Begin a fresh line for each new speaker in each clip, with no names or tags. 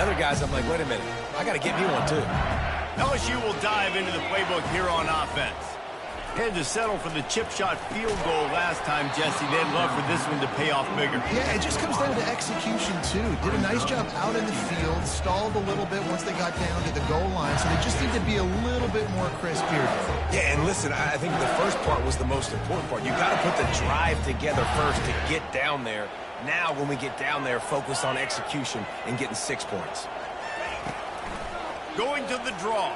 other guys, I'm like, wait a minute, I got to get me one too.
LSU will dive into the playbook here on offense. Had to settle for the chip shot field goal last time, Jesse. They'd love for this one to pay off bigger.
Yeah, it just comes down to execution, too. Did a nice job out in the field, stalled a little bit once they got down to the goal line, so they just need to be a little bit more crisp here.
Yeah, and listen, I think the first part was the most important part. You got to put the drive together first to get down there. Now, when we get down there, focus on execution and getting 6 points.
Going to the draw.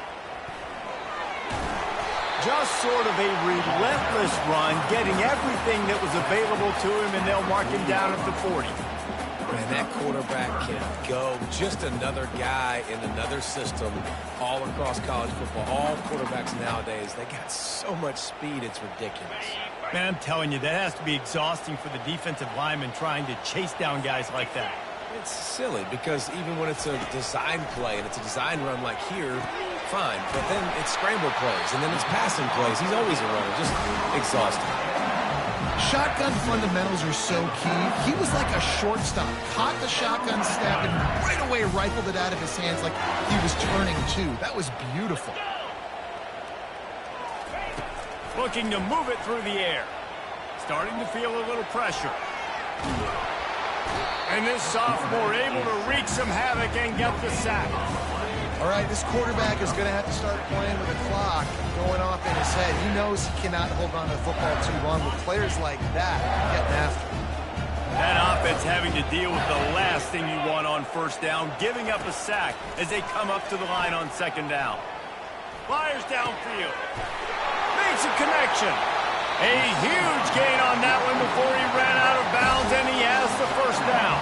Just sort of a relentless run, getting everything that was available to him, and they'll mark him down at the 40.
Man, that quarterback can go. Just another guy in another system all across college football. All quarterbacks nowadays, they got so much speed, it's ridiculous.
Man, I'm telling you, that has to be exhausting for the defensive lineman trying to chase down guys like that.
It's silly because even when it's a design play and it's a design run like here, fine, but then it's scramble plays, and then it's passing plays. He's always a runner, just exhausting.
Shotgun fundamentals are so key. He was like a shortstop, caught the shotgun snap, and right away rifled it out of his hands like he was turning too. That was beautiful.
Looking to move it through the air. Starting to feel a little pressure. And this sophomore able to wreak some havoc and get the sack.
All right, this quarterback is going to have to start playing with a clock going off in his head. He knows he cannot hold on to the football too long with players like that getting after him.
That offense having to deal with the last thing you want on first down, giving up a sack as they come up to the line on second down. Fires downfield. Makes a connection. A huge gain on that one before he ran out of bounds, and he has the first down.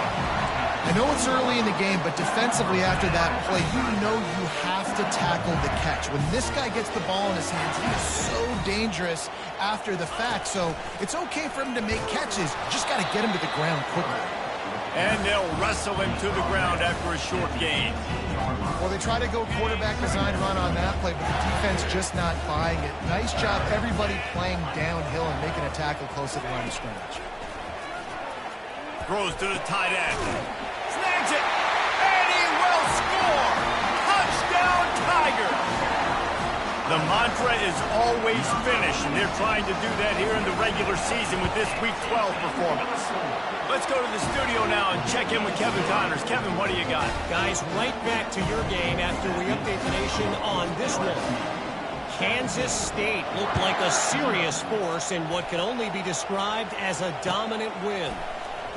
I know it's early in the game, but defensively after that play, you know you have to tackle the catch. When this guy gets the ball in his hands, he is so dangerous after the fact. So it's okay for him to make catches. You just got to get him to the ground quickly.
And they'll wrestle him to the ground after a short gain.
Well, they try to go quarterback design run on that play, but the defense just not buying it. Nice job, everybody playing downhill and making a tackle close to the line of scrimmage.
Throws to the tight end. Snags it. And he will score. Touchdown, Tigers. The mantra is always finish, and they're trying to do that here in the regular season with this Week 12 performance. Let's go to the studio now and check in with Kevin Connors. Kevin, what do you got?
Guys, right back to your game after we update the nation on this one. Kansas State looked like a serious force in what can only be described as a dominant win.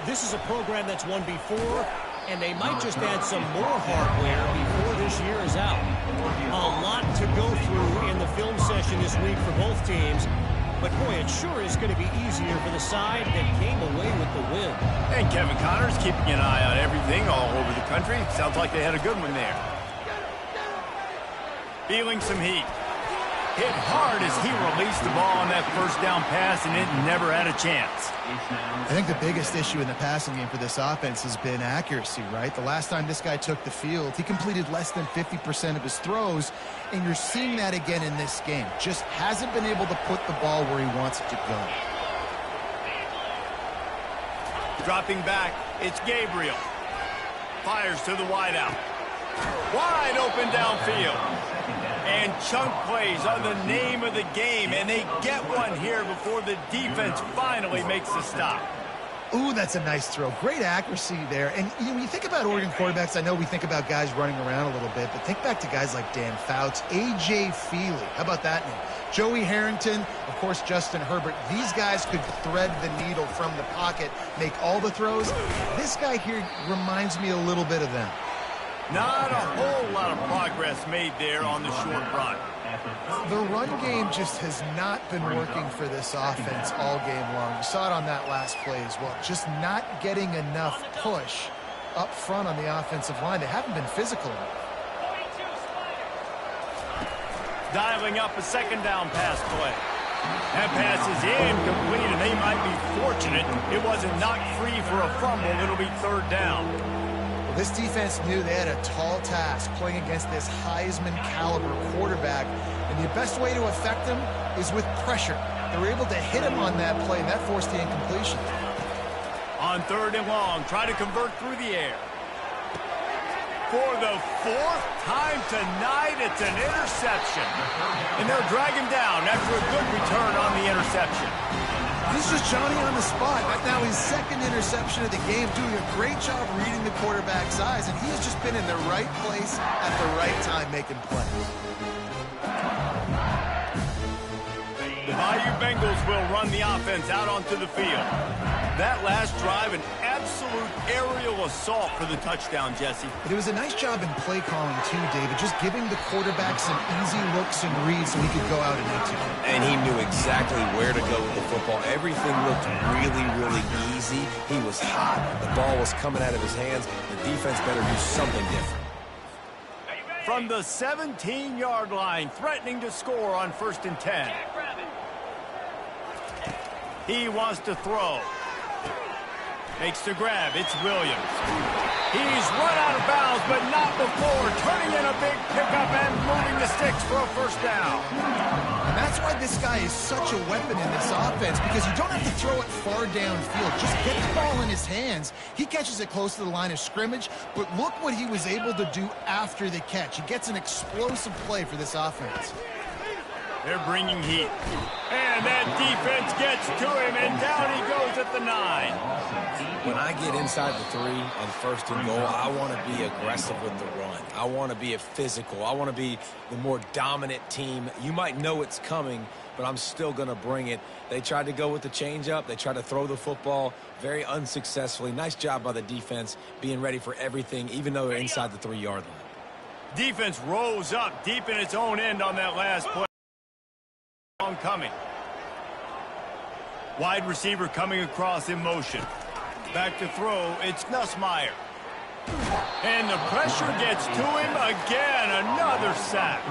This is a program that's won before, and they might just add some more hardware before this year is out. A lot to go through in the film session this week for both teams. But, boy, it sure is going to be easier for the side that came away with the win.
And Kevin Connors keeping an eye on everything all over the country. Sounds like they had a good one there. Feeling some heat. Hit hard as he released the ball on that first down pass, and it never had a chance.
I think the biggest issue in the passing game for this offense has been accuracy, right? The last time this guy took the field, he completed less than 50% of his throws, and you're seeing that again in this game. Just hasn't been able to put the ball where he wants it to go.
Dropping back, it's Gabriel. Fires to the wideout. Wide open downfield. And chunk plays are the name of the game, and they get one here before the defense finally makes the stop.
Ooh, that's a nice throw. Great accuracy there. And when you think about Oregon quarterbacks, I know we think about guys running around a little bit, but think back to guys like Dan Fouts, A.J. Feely. How about that name? Joey Harrington, of course, Justin Herbert. These guys could thread the needle from the pocket, make all the throws. This guy here reminds me a little bit of them.
Not a whole lot of progress made there on the short run.
The run game just has not been working for this offense all game long. You saw it on that last play as well. Just not getting enough push up front on the offensive line. They haven't been physical enough.
Dialing up a second down pass play. That pass is incomplete, and they might be fortunate it wasn't knocked free for a fumble. It'll be third down.
This defense knew they had a tall task playing against this Heisman caliber quarterback, and the best way to affect him is with pressure. They were able to hit him on that play, and that forced the incompletion.
On third and long, try to convert through the air. For the fourth time tonight, it's an interception. And they'll drag him down after a good return on the interception.
This is Johnny on the spot. Right now, his second interception of the game, doing a great job reading the quarterback's eyes, and he has just been in the right place at the right time making plays.
The Bayou Bengals will run the offense out onto the field. That last drive, an absolute aerial assault for the touchdown, Jesse.
But it was a nice job in play calling, too, David, just giving the quarterback some easy looks and reads so he could go out and execute.
And he knew exactly where to go with the football. Everything looked really, really easy. He was hot. The ball was coming out of his hands. The defense better do something different.
From the 17-yard line, threatening to score on 1st and 10. He wants to throw. Makes the grab. It's Williams. He's run out of bounds, but not before turning in a big pickup and moving the sticks for a first down.
And that's why this guy is such a weapon in this offense, because you don't have to throw it far downfield. Just get the ball in his hands. He catches it close to the line of scrimmage, but look what he was able to do after the catch. He gets an explosive play for this offense.
They're bringing heat. And that defense gets to him, and down he goes at the 9.
When I get inside the 3 on 1st and goal, I want to be aggressive with the run. I want to be physical. I want to be the more dominant team. You might know it's coming, but I'm still going to bring it. They tried to go with the changeup. They tried to throw the football very unsuccessfully. Nice job by the defense being ready for everything, even though they're inside the 3-yard line.
Defense rose up deep in its own end on that last play. Coming. Wide receiver coming across in motion. Back to throw, it's Nussmeier. And the pressure gets to him again, another sack.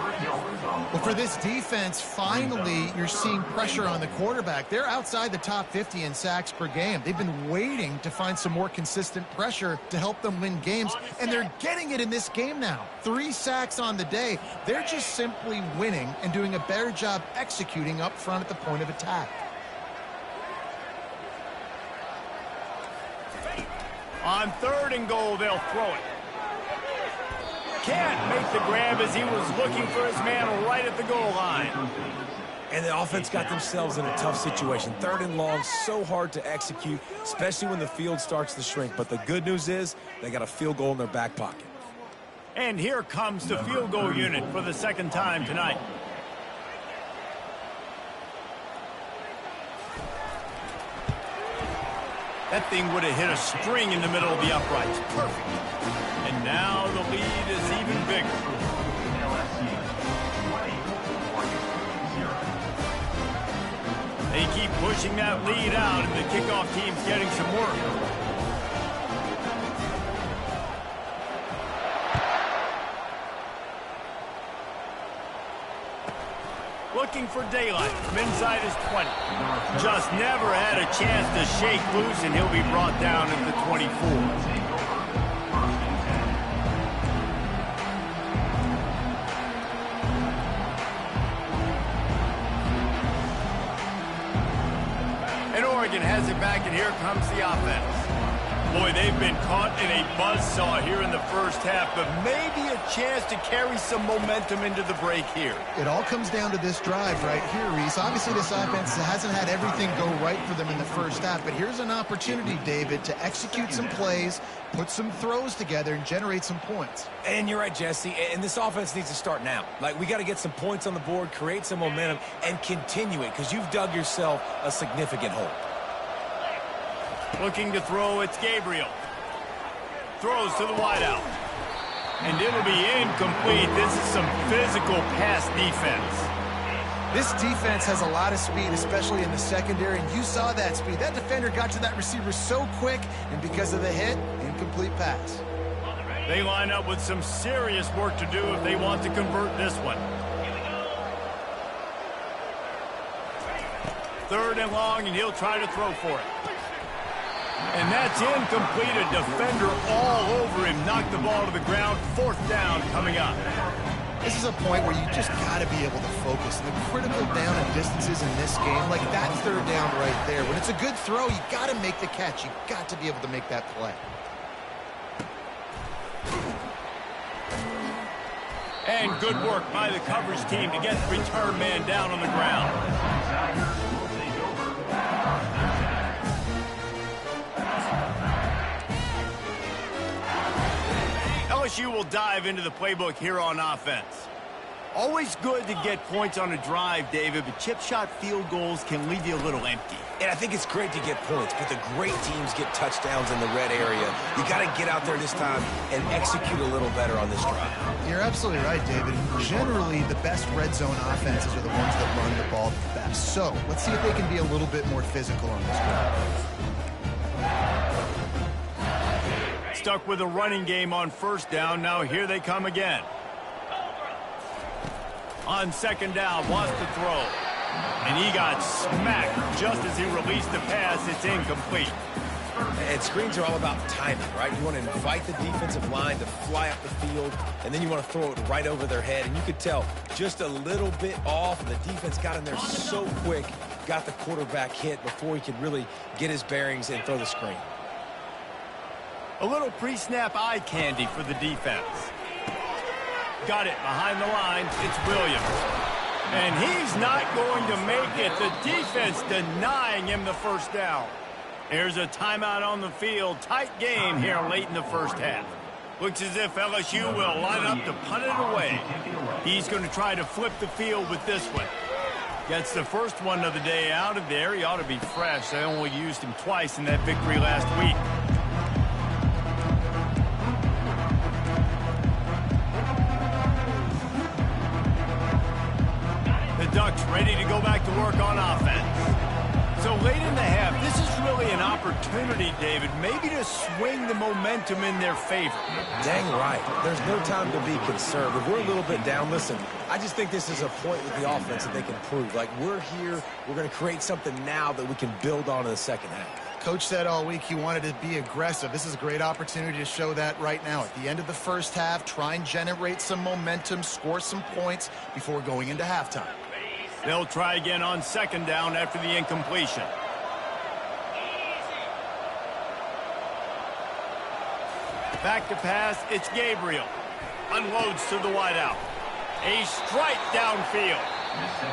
Well, for this defense, finally, you're seeing pressure on the quarterback. They're outside the top 50 in sacks per game. They've been waiting to find some more consistent pressure to help them win games, and they're getting it in this game now. 3 sacks on the day. They're just simply winning and doing a better job executing up front at the point of attack.
On 3rd and goal, they'll throw it. Can't make the grab as he was looking for his man right at the goal line.
And the offense got themselves in a tough situation. 3rd and long, so hard to execute, especially when the field starts to shrink. But the good news is they got a field goal in their back pocket.
And here comes the field goal unit for the 2nd time tonight. That thing would have hit a string in the middle of the uprights. Perfect. And now the lead is even bigger. They keep pushing that lead out, and the kickoff team's getting some work. Looking for daylight from inside his 20. Just never had a chance to shake loose, and he'll be brought down at the 24. And Oregon has it back, and here comes the offense. Boy, they've been caught in a buzzsaw here in the first half, but maybe a chance to carry some momentum into the break here.
It all comes down to this drive right here, Reese. Obviously, this offense hasn't had everything go right for them in the first half, but here's an opportunity, David, to execute some plays, put some throws together, and generate some points.
And you're right, Jesse, and this offense needs to start now. Like, we got to get some points on the board, create some momentum, and continue it, because you've dug yourself a significant hole.
Looking to throw, it's Gabriel. Throws to the wideout. And it'll be incomplete. This is some physical pass defense.
This defense has a lot of speed, especially in the secondary, and you saw that speed. That defender got to that receiver so quick, and because of the hit, incomplete pass.
They line up with some serious work to do if they want to convert this one. 3rd and long, and he'll try to throw for it. And that's incomplete. A defender all over him. Knocked the ball to the ground. 4th down coming up.
This is a point where you just got to be able to focus. The critical down and distances in this game, like that 3rd down right there. When it's a good throw, you got to make the catch. You got to be able to make that play.
And good work by the coverage team to get the return man down on the ground. LSU will dive into the playbook here on offense. Always good to get points on a drive, David, but chip shot field goals can leave you a little empty.
And I think it's great to get points, but the great teams get touchdowns in the red area. You got to get out there this time and execute a little better on this drive.
You're absolutely right, David. Generally, the best red zone offenses are the ones that run the ball the best. So let's see if they can be a little bit more physical on this drive.
Stuck with a running game on first down. Now here they come again. On second down, wants to throw. And he got smacked just as he released the pass. It's incomplete.
And screens are all about timing, right? You want to invite the defensive line to fly up the field, and then you want to throw it right over their head. And you could tell just a little bit off, and the defense got in there so quick, got the quarterback hit before he could really get his bearings and throw the screen.
A little pre-snap eye candy for the defense. Got it behind the line. It's Williams. And he's not going to make it. The defense denying him the first down. There's a timeout on the field. Tight game here late in the first half. Looks as if LSU will line up to punt it away. He's going to try to flip the field with this one. Gets the first one of the day out of there. He ought to be fresh. They only used him twice in that victory last week. Ducks ready to go back to work on offense. So late in the half, this is really an opportunity, David, maybe to swing the momentum in their favor.
Dang right. There's no time to be concerned. If we're a little bit down, listen, I just think this is a point with the offense that they can prove. Like, we're here, we're going to create something now that we can build on in the second half.
Coach said all week he wanted to be aggressive. This is a great opportunity to show that right now. At the end of the first half, try and generate some momentum, score some points before going into halftime.
They'll try again on second down after the incompletion. Back to pass, it's Gabriel. Unloads to the wideout. A strike downfield.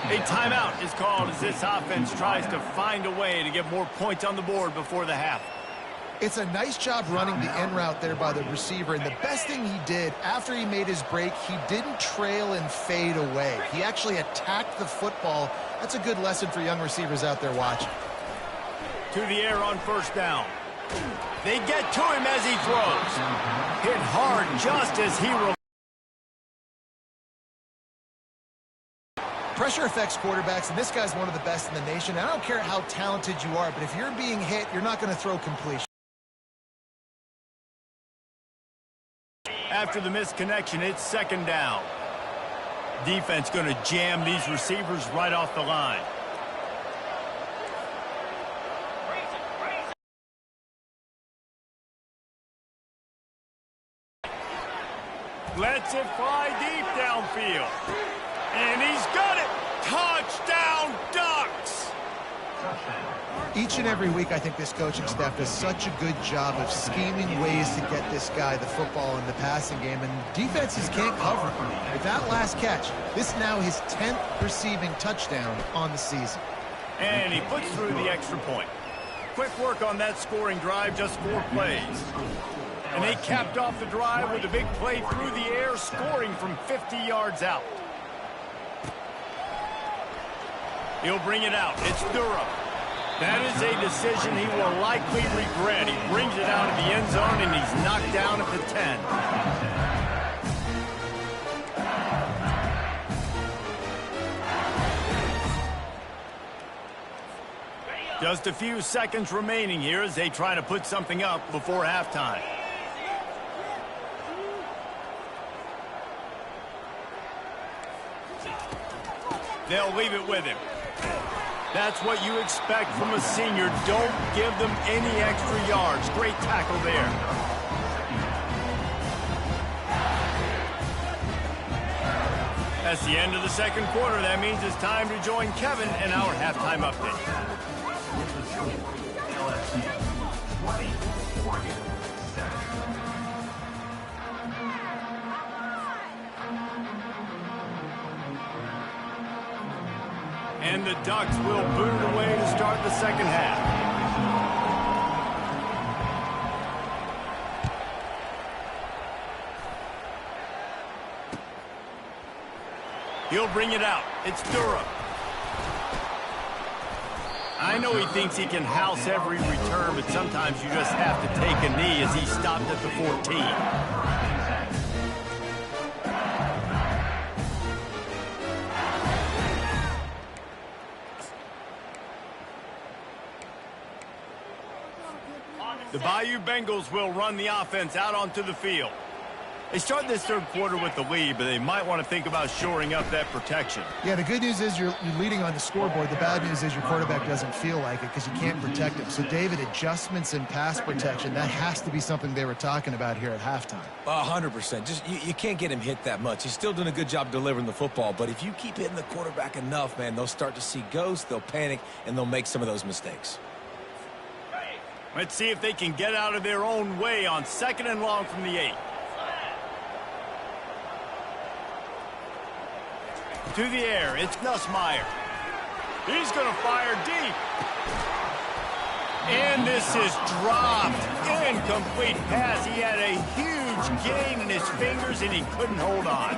A timeout is called as this offense tries to find a way to get more points on the board before the half.
It's a nice job running the in route there by the receiver, and the best thing he did after he made his break, he didn't trail and fade away. He actually attacked the football. That's a good lesson for young receivers out there watching.
To the air on first down. They get to him as he throws. Hit hard just as he
Pressure affects quarterbacks, and this guy's one of the best in the nation. I don't care how talented you are, but if you're being hit, you're not going to throw completion.
After the missed connection, it's second down. Defense going to jam these receivers right off the line. Lets it fly deep downfield. And he's got it. Touchdown, Ducks!
Each and every week, I think this coaching staff does such a good job of scheming ways to get this guy the football in the passing game, and defenses can't cover him. With that last catch, this is now his 10th receiving touchdown on the season.
And he puts through the extra point. Quick work on that scoring drive, just 4 plays. And they capped off the drive with a big play through the air, scoring from 50 yards out. He'll bring it out. It's Durham. That is a decision he will likely regret. He brings it out of the end zone, and he's knocked down at the 10. Just a few seconds remaining here as they try to put something up before halftime. They'll leave it with him. That's what you expect from a senior. Don't give them any extra yards. Great tackle there. That's the end of the second quarter. That means it's time to join Kevin in our halftime update. And the Ducks will boot it away to start the second half. He'll bring it out. It's Durham. I know he thinks he can house every return, but sometimes you just have to take a knee as he stopped at the 14. The Bayou Bengals will run the offense out onto the field. They start this third quarter with the lead, but they might want to think about shoring up that protection.
Yeah, the good news is you're leading on the scoreboard. The bad news is your quarterback doesn't feel like it because you can't protect him. So, David, adjustments in pass protection, that has to be something they were talking about here at halftime.
100%. Just you can't get him hit that much. He's still doing a good job delivering the football, but if you keep hitting the quarterback enough, man, they'll start to see ghosts, they'll panic, and they'll make some of those mistakes.
Let's see if they can get out of their own way on 2nd and long from the 8. To the air, it's Nussmeier. He's going to fire deep. And this is dropped. Incomplete pass. He had a huge gain in his fingers, and he couldn't hold on.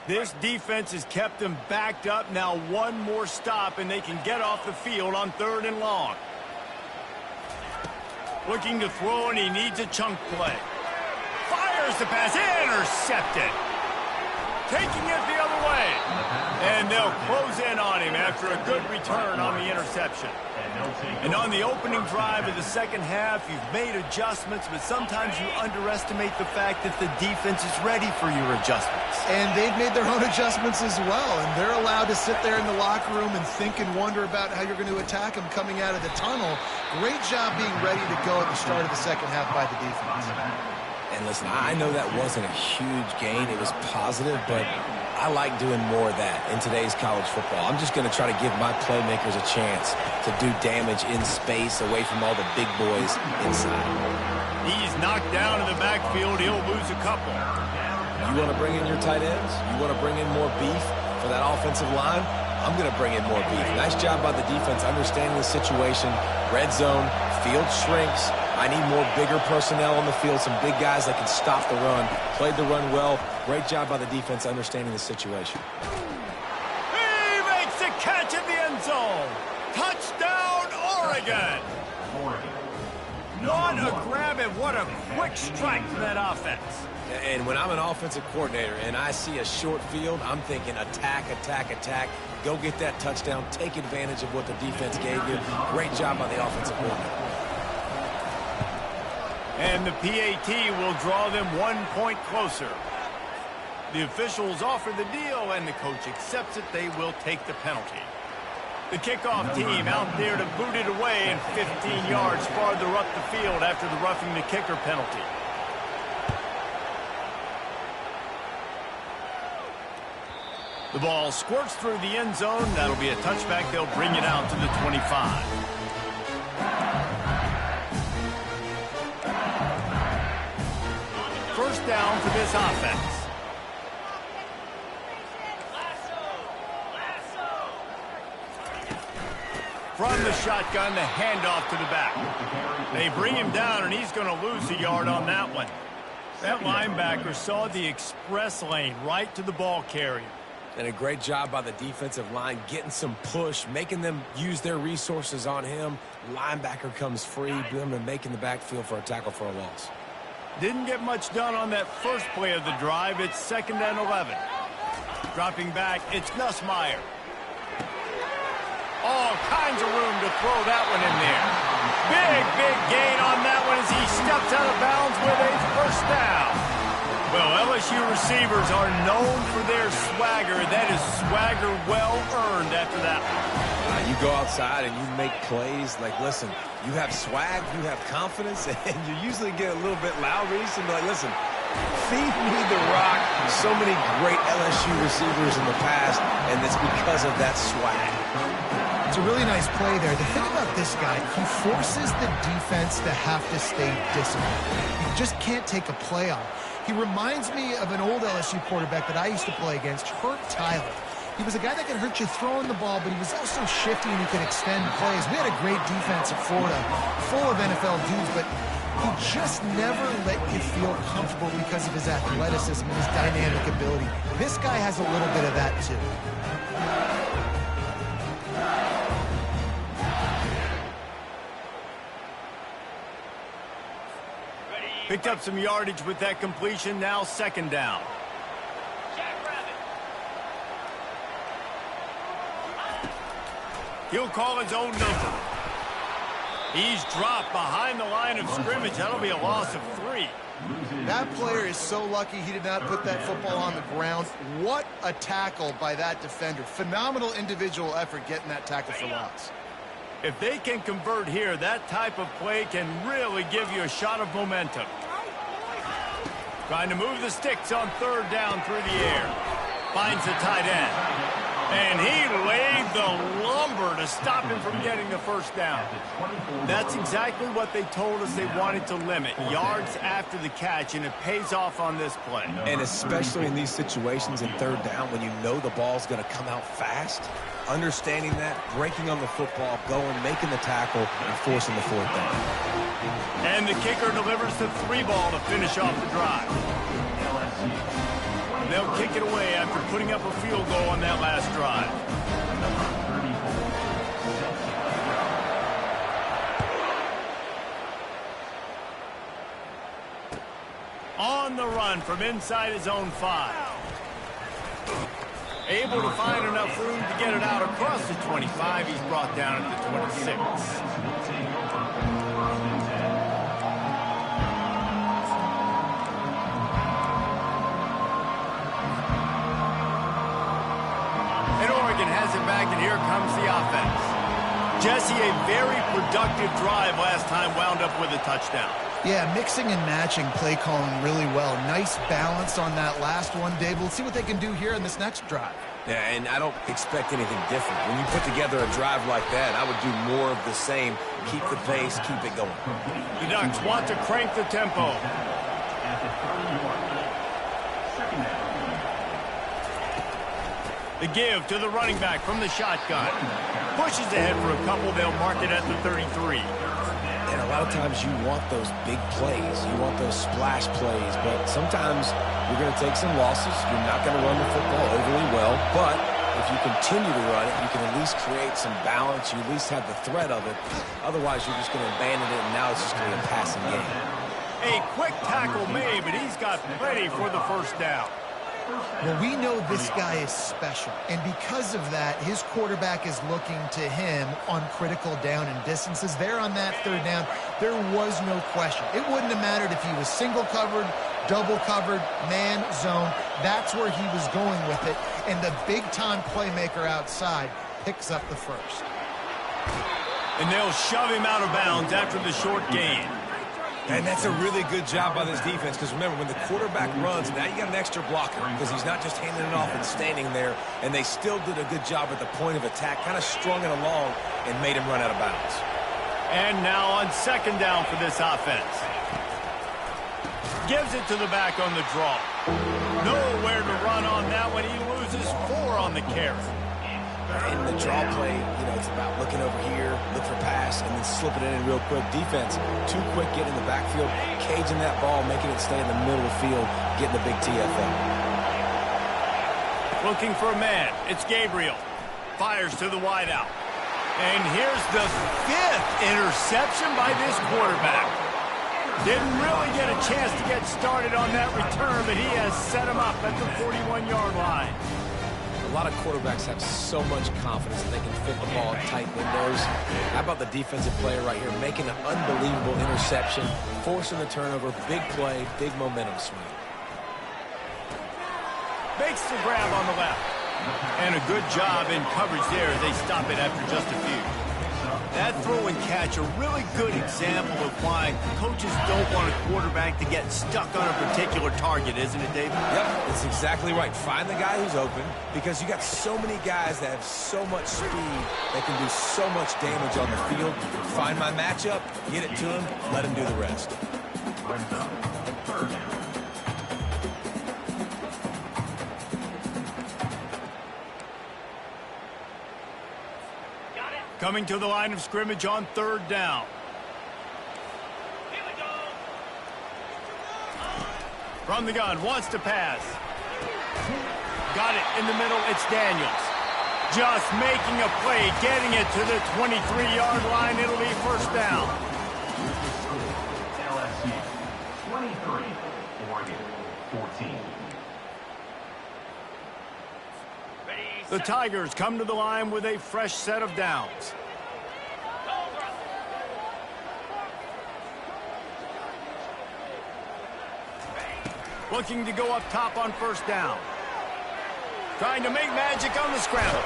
This defense has kept them backed up. Now one more stop, and they can get off the field on 3rd and long. Looking to throw, and he needs a chunk play. Fires the pass. Intercepted. Taking it the other way. And they'll close in on him after a good return on the interception. And on the opening drive of the second half, you've made adjustments, but sometimes you underestimate the fact that the defense is ready for your adjustments.
And they've made their own adjustments as well, and they're allowed to sit there in the locker room and think and wonder about how you're going to attack them coming out of the tunnel. Great job being ready to go at the start of the second half by the defense.
And listen, I know that wasn't a huge gain. It was positive, but I like doing more of that in today's college football. I'm just going to try to give my playmakers a chance to do damage in space away from all the big boys inside.
He's knocked down in the backfield. He'll lose a couple.
You want to bring in your tight ends? You want to bring in more beef for that offensive line? I'm going to bring in more beef. Nice job by the defense understanding the situation. Red zone, field shrinks. I need more bigger personnel on the field, some big guys that can stop the run. Played the run well. Great job by the defense understanding the situation.
He makes the catch in the end zone. Touchdown, Oregon. What a grab and what a quick strike from that offense.
And when I'm an offensive coordinator and I see a short field, I'm thinking attack, attack, attack. Go get that touchdown. Take advantage of what the defense gave you. Great job by the offensive coordinator.
And the PAT will draw them 1 point closer. The officials offer the deal, and the coach accepts it. They will take the penalty. The kickoff team out there to boot it away and 15 yards farther up the field after the roughing the kicker penalty. The ball squirts through the end zone. That'll be a touchback. They'll bring it out to the 25. First down for this offense. From the shotgun, the handoff to the back. They bring him down, and he's going to lose a yard on that one. That linebacker saw the express lane right to the ball carrier.
And a great job by the defensive line getting some push, making them use their resources on him. Linebacker comes free, making the backfield for a tackle for a loss.
Didn't get much done on that first play of the drive. It's 2nd and 11. Dropping back, it's Nussmeier. All kinds of room to throw that one in there. Big gain on that one as he steps out of bounds with a first down. Well, LSU receivers are known for their swagger. That is swagger well earned after that one.
You go outside and you make plays. Like, listen, you have swag, you have confidence, and you usually get a little bit loud. But like, listen, Feed me the rock. So many great LSU receivers in the past, and it's because of that swag.
It's a really nice play there. The thing about this guy, he forces the defense to have to stay disciplined. You just can't take a play on. He reminds me of an old LSU quarterback that I used to play against, Herb Tyler. He was a guy that could hurt you throwing the ball, but he was also shifty and he could extend plays. We had a great defense at Florida, full of NFL dudes, but he just never let you feel comfortable because of his athleticism and his dynamic ability. This guy has a little bit of that too.
Picked up some yardage with that completion. Now second down. He'll call his own number. He's dropped behind the line of scrimmage. That'll be a loss of 3.
That player is so lucky he did not put that football on the ground. What a tackle by that defender. Phenomenal individual effort getting that tackle for loss.
If they can convert here, that type of play can really give you a shot of momentum. Trying to move the sticks on third down through the air. Finds the tight end. And he laid the lumber to stop him from getting the first down. That's exactly what they told us they wanted to limit. Yards after the catch, and it pays off on this play.
And especially in these situations in third down when you know the ball's going to come out fast, understanding that, breaking on the football, going, making the tackle, and forcing the fourth down.
And the kicker delivers the 3-ball to finish off the drive. They'll kick it away after putting up a field goal on that last drive. On the run from inside his own 5. Able to find enough room to get it out across the 25. He's brought down at the 26. Has it back, and here comes the offense. Jesse, a very productive drive last time, wound up with a touchdown.
Yeah, mixing and matching play calling really well. Nice balance on that last one, Dave. We'll see what they can do here in this next drive.
Yeah, and I don't expect anything different. When you put together a drive like that, I would do more of the same. Keep the pace, keep it going.
The Ducks want to crank the tempo. The give to the running back from the shotgun. Pushes ahead for a couple. They'll mark it at the 33.
And a lot of times you want those big plays. You want those splash plays. But sometimes you're going to take some losses. You're not going to run the football overly well. But if you continue to run it, you can at least create some balance. You at least have the threat of it. Otherwise, you're just going to abandon it, and now it's just going to be a passing game.
A quick tackle made, but he's got plenty for the first down.
Well, we know this guy is special, and because of that, his quarterback is looking to him on critical down and distances. There on that third down, there was no question. It wouldn't have mattered if he was single covered, double covered, man, zone. That's where he was going with it, and the big-time playmaker outside picks up the first.
And they'll shove him out of bounds after the short gain.
And that's a really good job by this defense, because remember, when the quarterback runs, now you got an extra blocker, because he's not just handing it off and standing there, and they still did a good job at the point of attack, kind of strung it along and made him run out of bounds.
And now on second down for this offense. Gives it to the back on the draw. Nowhere to run on that one. He loses 4 on the carry.
In the draw play, you know, it's about looking over here, look for pass, and then slip it in real quick. Defense, too quick getting in the backfield, caging that ball, making it stay in the middle of the field, getting the big TFL.
Looking for a man. It's Gabriel. Fires to the wideout. And here's the 5th interception by this quarterback. Didn't really get a chance to get started on that return, but he has set him up at the 41-yard line.
A lot of quarterbacks have so much confidence that they can fit the ball in tight windows. How about the defensive player right here making an unbelievable interception, forcing the turnover, big play, big momentum swing.
Makes the grab on the left. And a good job in coverage there. They stop it after just a few. That throw and catch, a really good example of why coaches don't want a quarterback to get stuck on a particular target, isn't it, David?
Yep, it's exactly right. Find the guy who's open, because you got so many guys that have so much speed that can do so much damage on the field. Find my matchup, get it to him, let him do the rest.
Coming to the line of scrimmage on 3rd down. From the gun, wants to pass. Got it in the middle, it's Daniels. Just making a play, getting it to the 23-yard line. It'll be 1st down.
LSU, 23, Oregon, 14.
The Tigers come to the line with a fresh set of downs. Looking to go up top on 1st down. Trying to make magic on the scramble.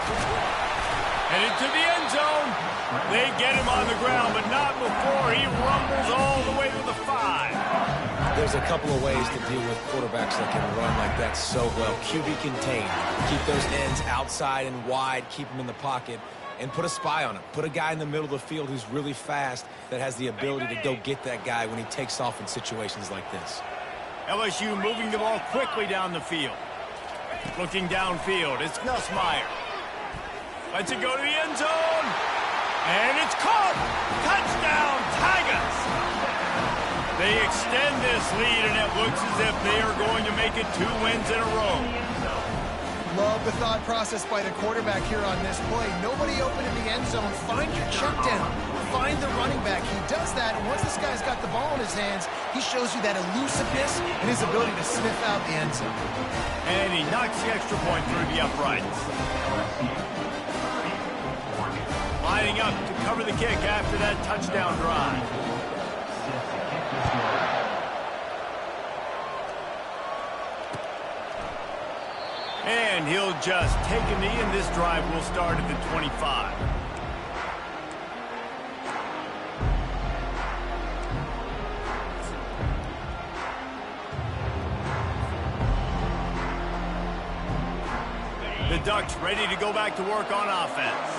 Headed to the end zone. They get him on the ground, but not before he rumbles all the way to the 5.
There's a couple of ways to deal with quarterbacks that can run like that so well. QB contained. Keep those ends outside and wide. Keep them in the pocket. And put a spy on him. Put a guy in the middle of the field who's really fast that has the ability to go get that guy when he takes off in situations like this.
LSU moving the ball quickly down the field. Looking downfield, it's Nussmeier. Lets it go to the end zone. And it's caught. Touchdown, Tigers. They extend this lead, and it looks as if they are going to make it 2 wins in a row.
Love the thought process by the quarterback here on this play. Nobody open in the end zone. Find your check down. Find the running back. He does that, and once this guy's got the ball in his hands, he shows you that elusiveness and his ability to sniff out the end zone.
And he knocks the extra point through the uprights. Lining up to cover the kick after that touchdown drive. And he'll just take a knee, and this drive will start at the 25. The Ducks ready to go back to work on offense.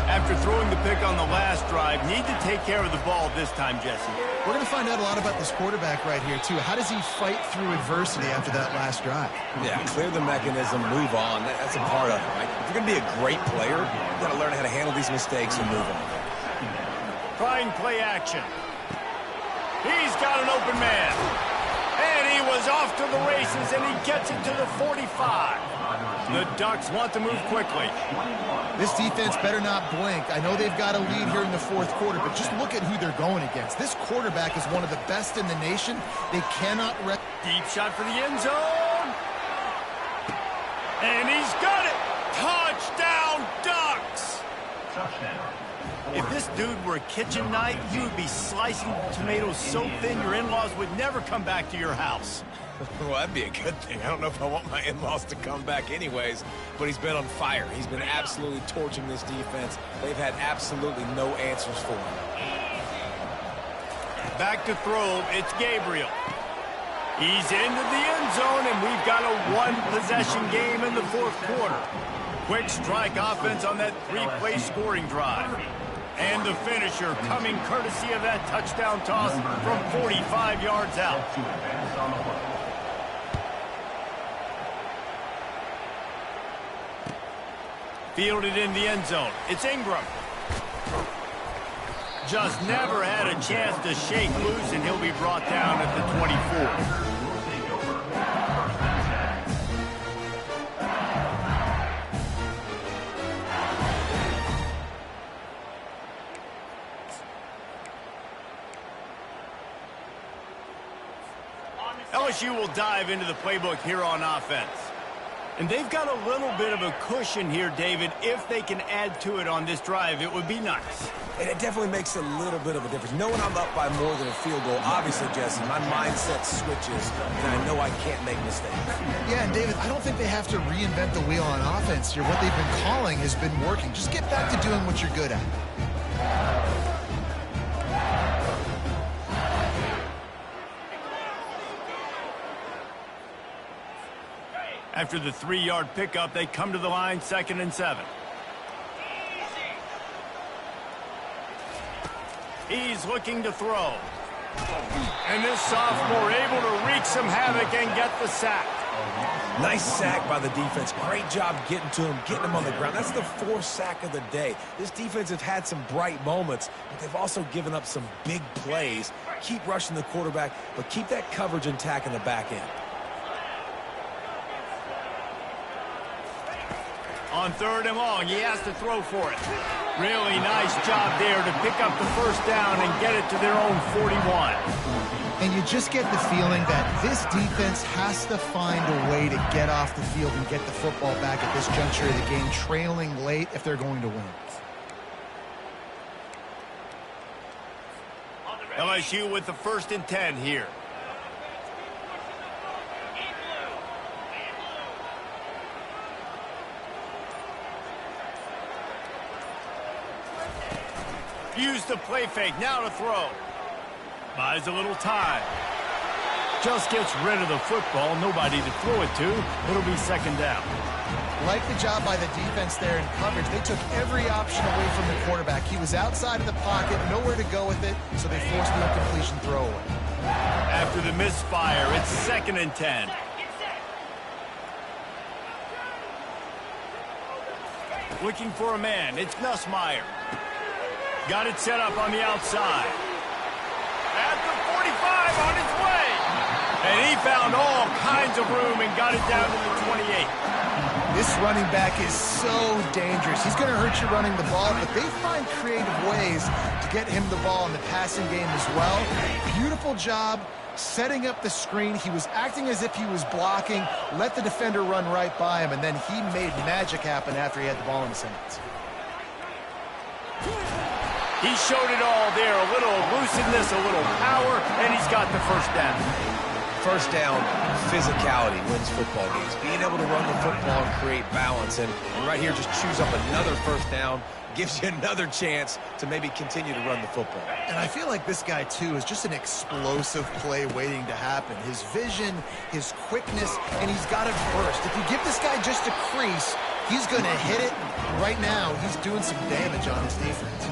After throwing the pick on the last drive, need to take care of the ball this time, Jesse.
We're going to find out a lot about this quarterback right here, too. How does he fight through adversity after that last drive?
Yeah, clear the mechanism, move on. That's a part of it, right? If you're going to be a great player, you've got to learn how to handle these mistakes and move on.
Trying play action. He's got an open man. And he was off to the races, and he gets it to the 45. The Ducks want to move quickly.
This defense better not blink. I know they've got a lead here in the 4th quarter, but just look at who they're going against. This quarterback is one of the best in the nation. They cannot...
Deep shot for the end zone. And he's got it. Touchdown, Ducks.
Touchdown.
If this dude were a kitchen knife, you would be slicing tomatoes so thin your in-laws would never come back to your house.
Well, that'd be a good thing. I don't know if I want my in-laws to come back anyways, but he's been on fire. He's been absolutely torching this defense. They've had absolutely no answers for him.
Back to throw, it's Gabriel. He's into the end zone, and we've got a 1-possession game in the 4th quarter. Quick strike offense on that 3-play scoring drive. And the finisher coming courtesy of that touchdown toss from 45 yards out. Fielded in the end zone. It's Ingram. Just never had a chance to shake loose, and he'll be brought down at the 24. LSU will dive into the playbook here on offense. And they've got a little bit of a cushion here, David. If they can add to it on this drive, it would be nice.
And it definitely makes a little bit of a difference. Knowing I'm up by more than a field goal, obviously, Jesse, my mindset switches, and I know I can't make mistakes.
Yeah, and David, I don't think they have to reinvent the wheel on offense here. What they've been calling has been working. Just get back to doing what you're good at.
After the 3-yard pickup, they come to the line, 2nd and 7. He's looking to throw. And this sophomore able to wreak some havoc and get the sack.
Nice sack by the defense. Great job getting to him, getting him on the ground. That's the 4th sack of the day. This defense has had some bright moments, but they've also given up some big plays. Keep rushing the quarterback, but keep that coverage intact in the back end.
On 3rd and long, he has to throw for it. Really nice job there to pick up the 1st down and get it to their own 41.
And you just get the feeling that this defense has to find a way to get off the field and get the football back at this juncture of the game, trailing late if they're going to win.
LSU with the 1st and 10 here. Use the play fake, now to throw. Buys a little time. Just gets rid of the football, nobody to throw it to. It'll be 2nd down.
Like the job by the defense there in coverage. They took every option away from the quarterback. He was outside of the pocket, nowhere to go with it, so they forced the incompletion throwaway.
After the misfire, it's 2nd and 10. Looking for a man, it's Nussmeier. Got it set up on the outside. At the 45 on its way. And he found all kinds of room and got it down to the 28.
This running back is so dangerous. He's going to hurt you running the ball, but they find creative ways to get him the ball in the passing game as well. Beautiful job setting up the screen. He was acting as if he was blocking, let the defender run right by him, and then he made magic happen after he had the ball in his hands.
He showed it all there, a little elusiveness, a little power, and he's got the 1st down.
1st down, physicality wins football games. Being able to run the football and create balance. And right here, just choose up another 1st down, gives you another chance to maybe continue to run the football.
And I feel like this guy, too, is just an explosive play waiting to happen. His vision, his quickness, and he's got it burst. If you give this guy just a crease, he's going to hit it. Right now, he's doing some damage on his defense.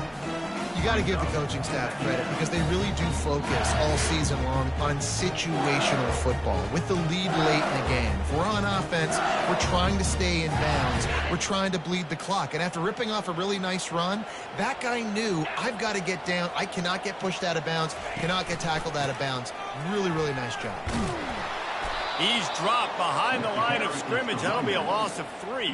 You got to give the coaching staff credit because they really do focus all season long on situational football with the lead late in the game. If we're on offense, we're trying to stay in bounds. We're trying to bleed the clock. And after ripping off a really nice run, that guy knew, I've got to get down. I cannot get pushed out of bounds, cannot get tackled out of bounds. Really, really nice job.
He's dropped behind the line of scrimmage. That'll be a loss of 3.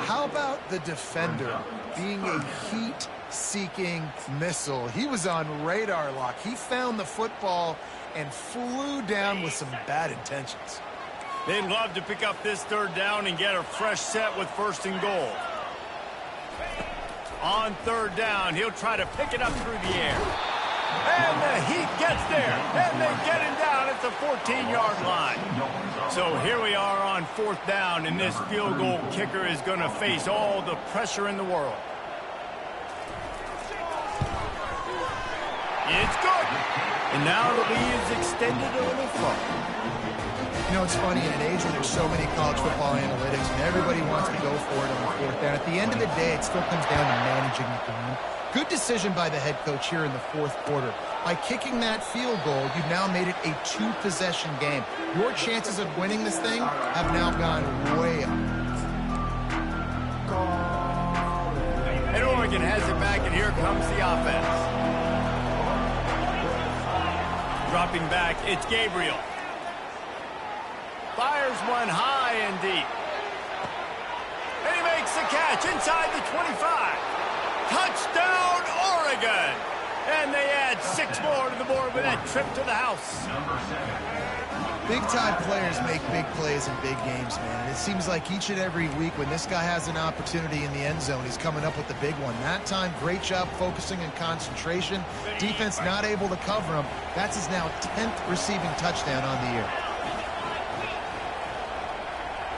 How about the defender being a heat-seeking missile? He was on radar lock. He found the football and flew down with some bad intentions.
They'd love to pick up this 3rd down and get a fresh set with 1st and goal. On 3rd down, he'll try to pick it up through the air. And the heat gets there, and they get him down at the 14-yard line. So here we are on 4th down, and this field goal kicker is going to face all the pressure in the world. It's good. And now the lead is extended a little further.
You know, it's funny, in an age where there's so many college football analytics and everybody wants to go for it on the 4th down, at the end of the day, it still comes down to managing the game. Good decision by the head coach here in the 4th quarter. By kicking that field goal, you've now made it a 2-possession game. Your chances of winning this thing have now gone way up.
And Oregon has it back, and here comes the offense. Dropping back, it's Gabriel. Fires one high and deep. And he makes the catch inside the 25. Touchdown, Oregon! And they add 6 more to the board with that trip to the house.
Big-time players make big plays in big games, man. And it seems like each and every week when this guy has an opportunity in the end zone, he's coming up with the big one. That time, great job focusing and concentration. Defense not able to cover him. That's his now 10th receiving touchdown on the year.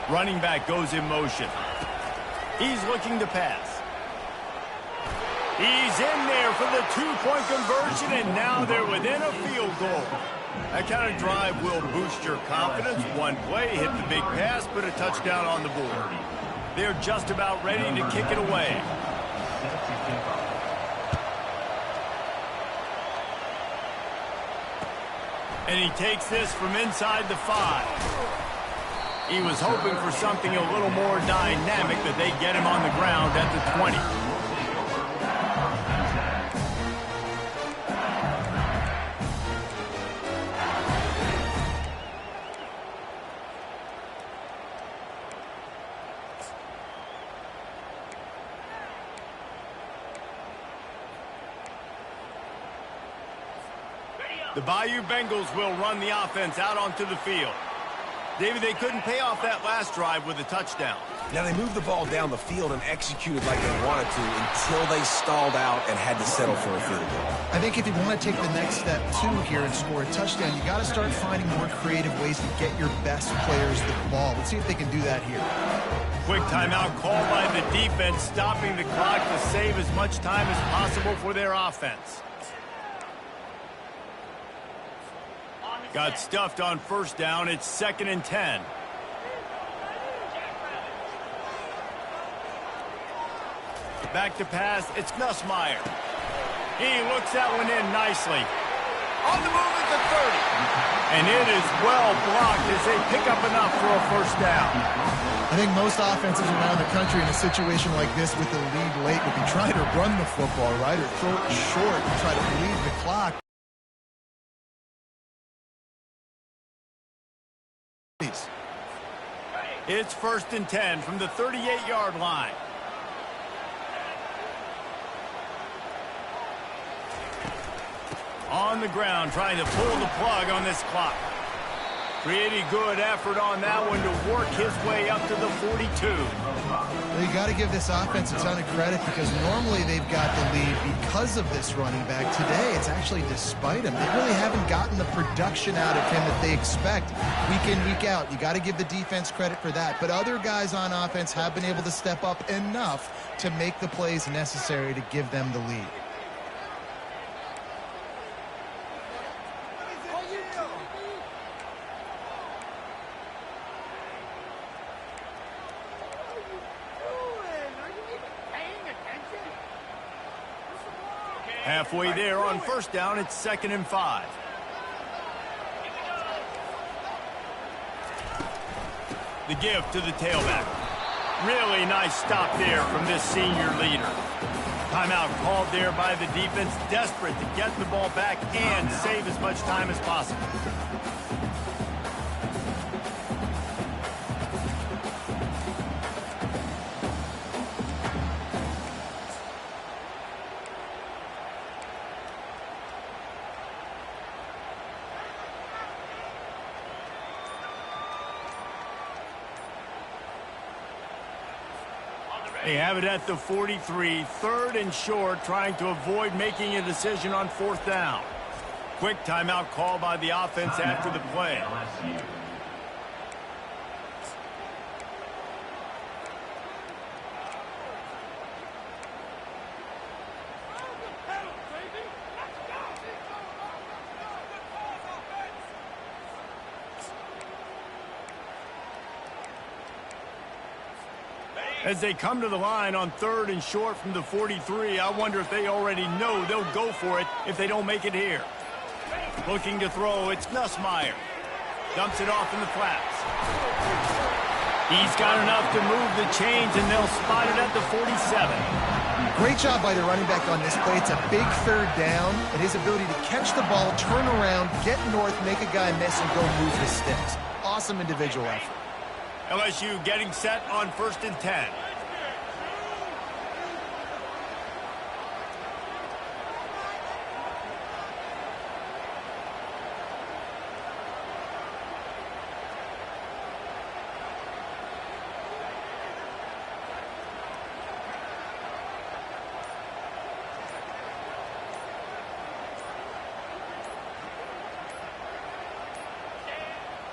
Running back goes in motion. He's looking to pass. He's in there for the 2-point conversion, and now they're within a field goal. That kind of drive will boost your confidence. One play, hit the big pass, put a touchdown on the board. They're just about ready to kick it away. And he takes this from inside the 5. He was hoping for something a little more dynamic, that they get him on the ground at the 20. The Bayou Bengals will run the offense out onto the field. David, they couldn't pay off that last drive with a touchdown.
Now, they moved the ball down the field and executed like they wanted to until they stalled out and had to settle for a field goal.
I think if you want to take the next step, too, here and score a touchdown, you got to start finding more creative ways to get your best players the ball. Let's see if they can do that here.
Quick timeout called by the defense, stopping the clock to save as much time as possible for their offense. Got stuffed on first down. It's 2nd and 10. Back to pass. It's Nussmeier. He looks that one in nicely. On the move at the 30. And it is well blocked as they pick up enough for a first down.
I think most offenses around the country in a situation like this with the lead late would be trying to run the football, right, or throw it short and try to bleed the clock.
It's 1st and 10 from the 38-yard line. On the ground, trying to pull the plug on this clock. Pretty good effort on that one to work his way up to the 42.
Well, you got to give this offense a ton of credit because normally they've got the lead because of this running back. Today, it's actually despite him. They really haven't gotten the production out of him that they expect week in, week out. You got to give the defense credit for that. But other guys on offense have been able to step up enough to make the plays necessary to give them the lead.
Halfway there on first down, it's 2nd and 5. The give to the tailback. Really nice stop there from this senior leader. Timeout called there by the defense, desperate to get the ball back and save as much time as possible. They have it at the 43, 3rd and short, trying to avoid making a decision on 4th down. Quick timeout call by the offense after the play.
LSU.
As they come to the line on 3rd and short from the 43, I wonder if they already know they'll go for it if they don't make it here. Looking to throw, it's Nussmeier. Dumps it off in the flats. He's got enough to move the chains, and they'll spot it at the 47.
Great job by the running back on this play. It's a big 3rd down, and his ability to catch the ball, turn around, get north, make a guy miss, and go move the sticks. Awesome individual effort.
LSU getting set on 1st and 10.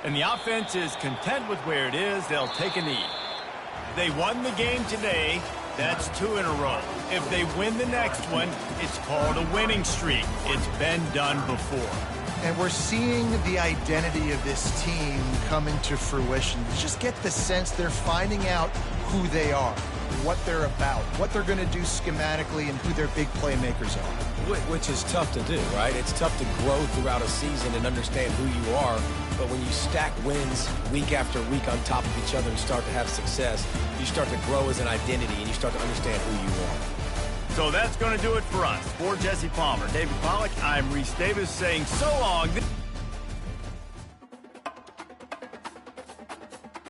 And the offense is content with where it is. They'll take a knee. They won the game today. That's 2 in a row. If they win the next one, it's called a winning streak. It's been done before.
And we're seeing the identity of this team come into fruition. You just get the sense they're finding out who they are, what they're about, what they're going to do schematically, and who their big playmakers are.
Which is tough to do, right? It's tough to grow throughout a season and understand who you are. But when you stack wins week after week on top of each other and start to have success, you start to grow as an identity and you start to understand who you are.
So that's going to do it for us. For Jesse Palmer, David Pollack, I'm Reese Davis saying so long.